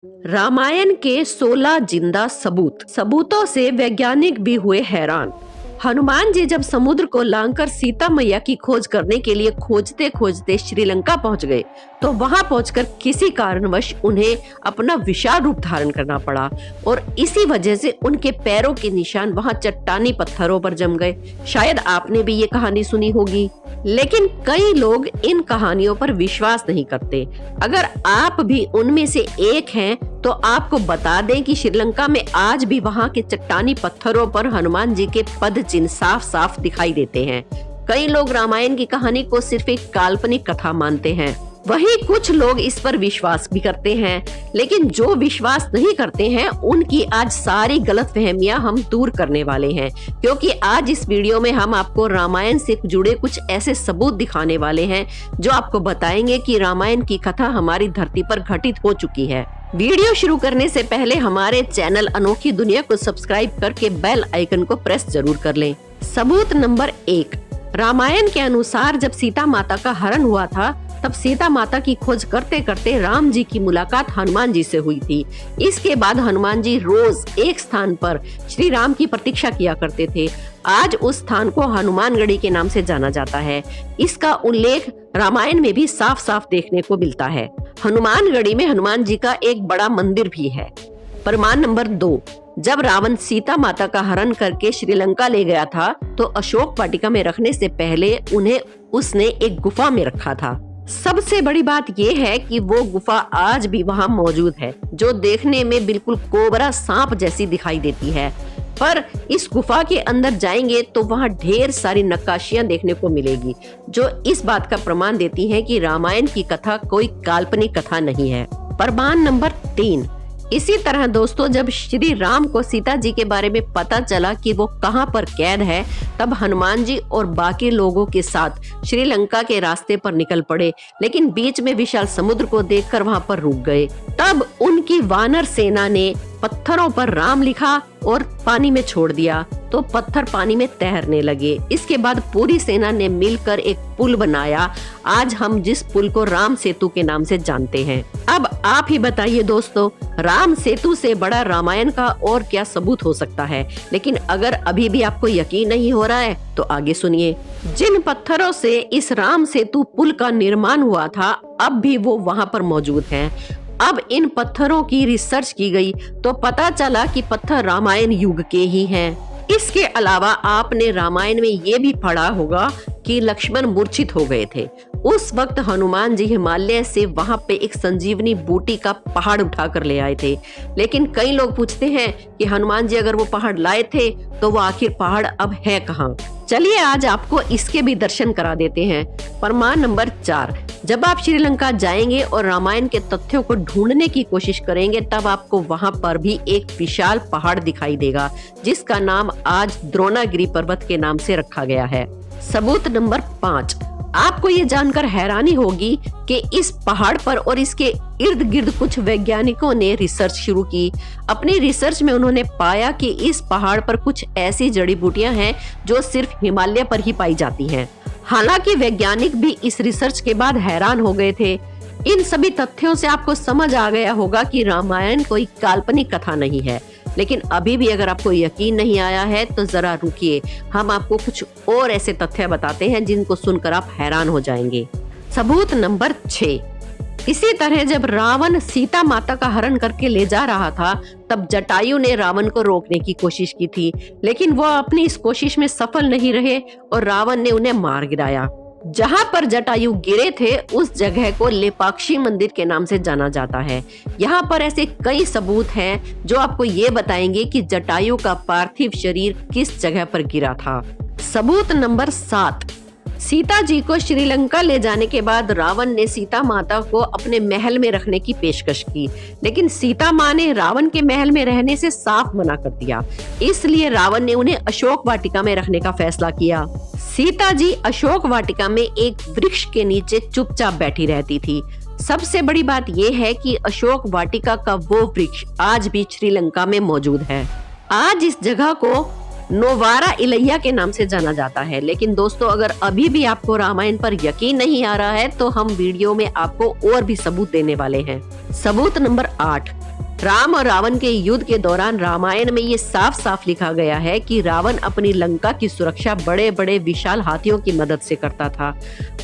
रामायण के 16 जिंदा सबूतों से वैज्ञानिक भी हुए हैरान। हनुमान जी जब समुद्र को लांघकर सीता मैया की खोज करने के लिए खोजते खोजते श्रीलंका पहुंच गए, तो वहां पहुंचकर किसी कारणवश उन्हें अपना विशाल रूप धारण करना पड़ा और इसी वजह से उनके पैरों के निशान वहां चट्टानी पत्थरों पर जम गए। शायद आपने भी ये कहानी सुनी होगी, लेकिन कई लोग इन कहानियों पर विश्वास नहीं करते। अगर आप भी उनमें से एक हैं, तो आपको बता दें कि श्रीलंका में आज भी वहां के चट्टानी पत्थरों पर हनुमान जी के पद चिन्ह साफ साफ दिखाई देते हैं। कई लोग रामायण की कहानी को सिर्फ एक काल्पनिक कथा मानते हैं, वहीं कुछ लोग इस पर विश्वास भी करते हैं। लेकिन जो विश्वास नहीं करते हैं, उनकी आज सारी गलतफहमियां हम दूर करने वाले हैं, क्योंकि आज इस वीडियो में हम आपको रामायण से जुड़े कुछ ऐसे सबूत दिखाने वाले हैं जो आपको बताएंगे कि रामायण की कथा हमारी धरती पर घटित हो चुकी है। वीडियो शुरू करने से पहले हमारे चैनल अनोखी दुनिया को सब्सक्राइब करके बेल आइकन को प्रेस जरूर कर लें। सबूत नंबर 1, रामायण के अनुसार जब सीता माता का हरण हुआ था, तब सीता माता की खोज करते करते राम जी की मुलाकात हनुमान जी से हुई थी। इसके बाद हनुमान जी रोज एक स्थान पर श्री राम की प्रतीक्षा किया करते थे। आज उस स्थान को हनुमानगढ़ी के नाम से जाना जाता है। इसका उल्लेख रामायण में भी साफ साफ देखने को मिलता है। हनुमानगढ़ी में हनुमान जी का एक बड़ा मंदिर भी है। प्रमाण नंबर 2, जब रावण सीता माता का हरण करके श्रीलंका ले गया था, तो अशोक वाटिका में रखने से पहले उन्हें उसने एक गुफा में रखा था। सबसे बड़ी बात यह है कि वो गुफा आज भी वहां मौजूद है, जो देखने में बिल्कुल कोबरा सांप जैसी दिखाई देती है। पर इस गुफा के अंदर जाएंगे तो वहां ढेर सारी नक्काशियां देखने को मिलेगी, जो इस बात का प्रमाण देती हैं कि रामायण की कथा कोई काल्पनिक कथा नहीं है। प्रमाण नंबर 3, इसी तरह दोस्तों, जब श्री राम को सीता जी के बारे में पता चला कि वो कहां पर कैद है, तब हनुमान जी और बाकी लोगों के साथ श्रीलंका के रास्ते पर निकल पड़े, लेकिन बीच में विशाल समुद्र को देखकर वहां पर रुक गए। तब उनकी वानर सेना ने पत्थरों पर राम लिखा और पानी में छोड़ दिया, तो पत्थर पानी में तैरने लगे। इसके बाद पूरी सेना ने मिलकर एक पुल बनाया। आज हम जिस पुल को राम सेतु के नाम से जानते हैं। अब आप ही बताइए दोस्तों, राम सेतु से बड़ा रामायण का और क्या सबूत हो सकता है। लेकिन अगर अभी भी आपको यकीन नहीं हो रहा है, तो आगे सुनिए। जिन पत्थरों से इस राम सेतु पुल का निर्माण हुआ था, अब भी वो वहां पर मौजूद हैं। अब इन पत्थरों की रिसर्च की गई तो पता चला कि पत्थर रामायण युग के ही हैं। इसके अलावा आपने रामायण में ये भी पढ़ा होगा कि लक्ष्मण मूर्छित हो गए थे। उस वक्त हनुमान जी हिमालय से वहां पे एक संजीवनी बूटी का पहाड़ उठाकर ले आए थे। लेकिन कई लोग पूछते हैं कि हनुमान जी अगर वो पहाड़ लाए थे, तो वो आखिर पहाड़ अब है कहाँ। चलिए आज आपको इसके भी दर्शन करा देते हैं। प्रमाण नंबर 4, जब आप श्रीलंका जाएंगे और रामायण के तथ्यों को ढूंढने की कोशिश करेंगे, तब आपको वहां पर भी एक विशाल पहाड़ दिखाई देगा, जिसका नाम आज द्रोणागिरी पर्वत के नाम से रखा गया है। सबूत नंबर 5, आपको ये जानकर हैरानी होगी कि इस पहाड़ पर और इसके इर्द गिर्द कुछ वैज्ञानिकों ने रिसर्च शुरू की। अपनी रिसर्च में उन्होंने पाया कि इस पहाड़ पर कुछ ऐसी जड़ी बूटियां हैं जो सिर्फ हिमालय पर ही पाई जाती हैं। हालांकि वैज्ञानिक भी इस रिसर्च के बाद हैरान हो गए थे। इन सभी तथ्यों से आपको समझ आ गया होगा कि रामायण कोई काल्पनिक कथा नहीं है। लेकिन अभी भी अगर आपको यकीन नहीं आया है, तो जरा रुकिए, हम आपको कुछ और ऐसे तथ्य बताते हैं जिनको सुनकर आप हैरान हो जाएंगे। सबूत नंबर 6, इसी तरह जब रावण सीता माता का हरण करके ले जा रहा था, तब जटायु ने रावण को रोकने की कोशिश की थी, लेकिन वो अपनी इस कोशिश में सफल नहीं रहे और रावण ने उन्हें मार गिराया। जहां पर जटायु गिरे थे, उस जगह को लेपाक्षी मंदिर के नाम से जाना जाता है। यहाँ पर ऐसे कई सबूत हैं जो आपको ये बताएंगे कि जटायु का पार्थिव शरीर किस जगह पर गिरा था। सबूत नंबर 7, सीता जी को श्रीलंका ले जाने के बाद रावण ने सीता माता को अपने महल में रखने की पेशकश की, लेकिन सीता माँ ने रावण के महल में रहने से साफ मना कर दिया। इसलिए रावण ने उन्हें अशोक वाटिका में रखने का फैसला किया। सीता जी अशोक वाटिका में एक वृक्ष के नीचे चुपचाप बैठी रहती थी। सबसे बड़ी बात यह है कि अशोक वाटिका का वो वृक्ष आज भी श्रीलंका में मौजूद है। आज इस जगह को नोवारा इलैया के नाम से जाना जाता है। लेकिन दोस्तों, अगर अभी भी आपको रामायण पर यकीन नहीं आ रहा है, तो हम वीडियो में आपको और भी सबूत देने वाले हैं। सबूत नंबर 8, राम और रावण के युद्ध के दौरान रामायण में ये साफ साफ लिखा गया है कि रावण अपनी लंका की सुरक्षा बड़े बड़े विशाल हाथियों की मदद से करता था।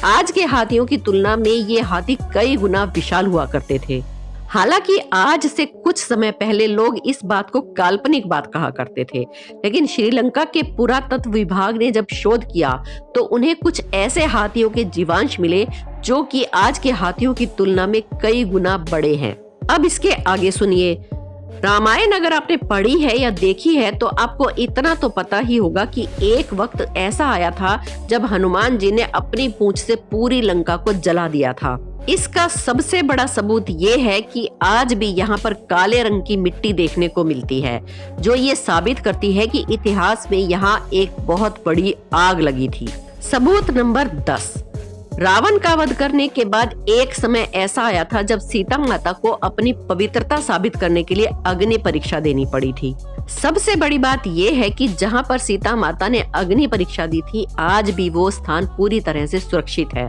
आज के हाथियों की तुलना में ये हाथी कई गुना विशाल हुआ करते थे। हालांकि आज से कुछ समय पहले लोग इस बात को काल्पनिक बात कहा करते थे, लेकिन श्रीलंका के पुरातत्व विभाग ने जब शोध किया तो उन्हें कुछ ऐसे हाथियों के जीवांश मिले जो कि आज के हाथियों की तुलना में कई गुना बड़े हैं। अब इसके आगे सुनिए। रामायण अगर आपने पढ़ी है या देखी है तो आपको इतना तो पता ही होगा कि एक वक्त ऐसा आया था जब हनुमान जी ने अपनी पूंछ से पूरी लंका को जला दिया था। इसका सबसे बड़ा सबूत ये है कि आज भी यहाँ पर काले रंग की मिट्टी देखने को मिलती है, जो ये साबित करती है कि इतिहास में यहाँ एक बहुत बड़ी आग लगी थी। सबूत नंबर 10। रावण का वध करने के बाद एक समय ऐसा आया था जब सीता माता को अपनी पवित्रता साबित करने के लिए अग्नि परीक्षा देनी पड़ी थी। सबसे बड़ी बात यह है कि जहां पर सीता माता ने अग्नि परीक्षा दी थी, आज भी वो स्थान पूरी तरह से सुरक्षित है।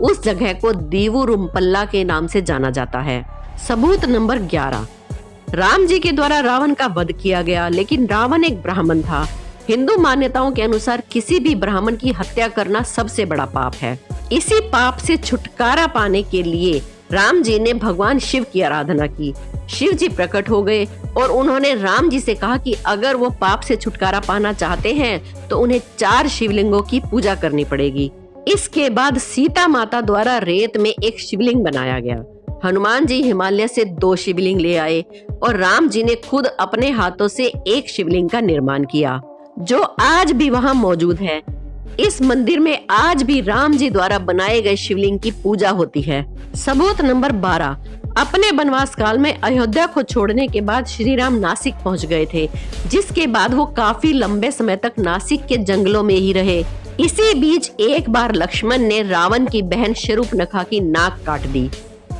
उस जगह को दीवुरुम्पल्ला के नाम से जाना जाता है। सबूत नंबर 11। राम जी के द्वारा रावण का वध किया गया, लेकिन रावण एक ब्राह्मण था। हिंदू मान्यताओं के अनुसार किसी भी ब्राह्मण की हत्या करना सबसे बड़ा पाप है। इसी पाप से छुटकारा पाने के लिए राम जी ने भगवान शिव की आराधना की। शिव जी प्रकट हो गए और उन्होंने राम जी से कहा कि अगर वो पाप से छुटकारा पाना चाहते हैं तो उन्हें 4 शिवलिंगों की पूजा करनी पड़ेगी। इसके बाद सीता माता द्वारा रेत में एक शिवलिंग बनाया गया। हनुमान जी हिमालय से 2 शिवलिंग ले आए और राम जी ने खुद अपने हाथों से एक शिवलिंग का निर्माण किया, जो आज भी वहां मौजूद है। इस मंदिर में आज भी राम जी द्वारा बनाए गए शिवलिंग की पूजा होती है। सबूत नंबर 12। अपने वनवास काल में अयोध्या को छोड़ने के बाद श्री राम नासिक पहुंच गए थे, जिसके बाद वो काफी लंबे समय तक नासिक के जंगलों में ही रहे। इसी बीच एक बार लक्ष्मण ने रावण की बहन शूर्पणखा की नाक काट दी।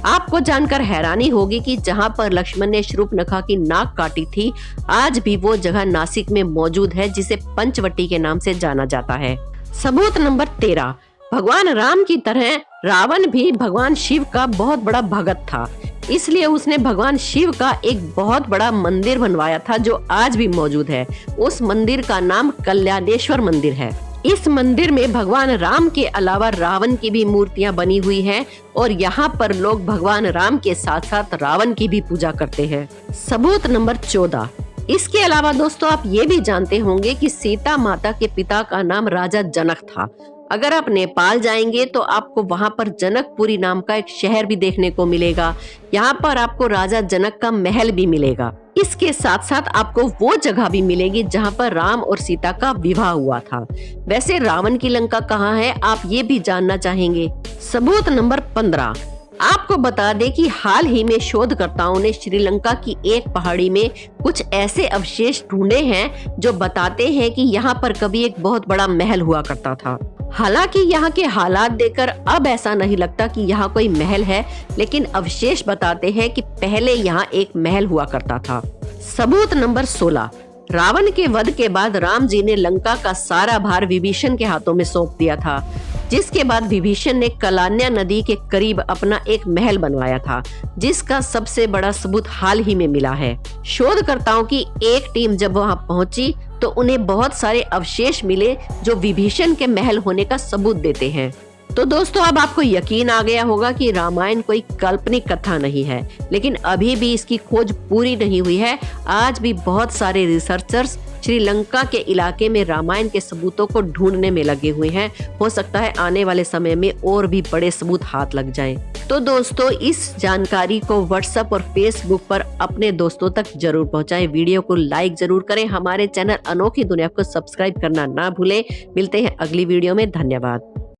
आपको जानकर हैरानी होगी कि जहां पर लक्ष्मण ने शूर्पणखा की नाक काटी थी, आज भी वो जगह नासिक में मौजूद है, जिसे पंचवटी के नाम से जाना जाता है। सबूत नंबर 13। भगवान राम की तरह रावण भी भगवान शिव का बहुत बड़ा भगत था, इसलिए उसने भगवान शिव का एक बहुत बड़ा मंदिर बनवाया था, जो आज भी मौजूद है। उस मंदिर का नाम कल्याणेश्वर मंदिर है। इस मंदिर में भगवान राम के अलावा रावण की भी मूर्तियां बनी हुई हैं और यहाँ पर लोग भगवान राम के साथ साथ रावण की भी पूजा करते हैं। सबूत नंबर 14। इसके अलावा दोस्तों, आप ये भी जानते होंगे कि सीता माता के पिता का नाम राजा जनक था। अगर आप नेपाल जाएंगे तो आपको वहां पर जनकपुरी नाम का एक शहर भी देखने को मिलेगा। यहाँ पर आपको राजा जनक का महल भी मिलेगा। इसके साथ साथ आपको वो जगह भी मिलेगी जहाँ पर राम और सीता का विवाह हुआ था। वैसे रावण की लंका कहाँ है, आप ये भी जानना चाहेंगे। सबूत नंबर 15। आपको बता दें कि हाल ही में शोधकर्ताओं ने श्रीलंका की एक पहाड़ी में कुछ ऐसे अवशेष ढूंढे हैं जो बताते हैं कि यहाँ पर कभी एक बहुत बड़ा महल हुआ करता था। हालांकि यहाँ के हालात देखकर अब ऐसा नहीं लगता कि यहाँ कोई महल है, लेकिन अवशेष बताते हैं कि पहले यहाँ एक महल हुआ करता था। सबूत नंबर 16। रावण के वध के बाद राम जी ने लंका का सारा भार विभीषण के हाथों में सौंप दिया था, जिसके बाद विभीषण ने कलान्या नदी के करीब अपना एक महल बनवाया था, जिसका सबसे बड़ा सबूत हाल ही में मिला है। शोधकर्ताओं की एक टीम जब वहां पहुंची तो उन्हें बहुत सारे अवशेष मिले जो विभीषण के महल होने का सबूत देते हैं। तो दोस्तों, अब आपको यकीन आ गया होगा कि रामायण कोई काल्पनिक कथा नहीं है, लेकिन अभी भी इसकी खोज पूरी नहीं हुई है। आज भी बहुत सारे रिसर्चर्स श्रीलंका के इलाके में रामायण के सबूतों को ढूंढने में लगे हुए हैं। हो सकता है आने वाले समय में और भी बड़े सबूत हाथ लग जाएं। तो दोस्तों, इस जानकारी को व्हाट्सएप और फेसबुक पर अपने दोस्तों तक जरूर पहुंचाएं। वीडियो को लाइक जरूर करें। हमारे चैनल अनोखी दुनिया को सब्सक्राइब करना ना भूलें। मिलते हैं अगली वीडियो में। धन्यवाद।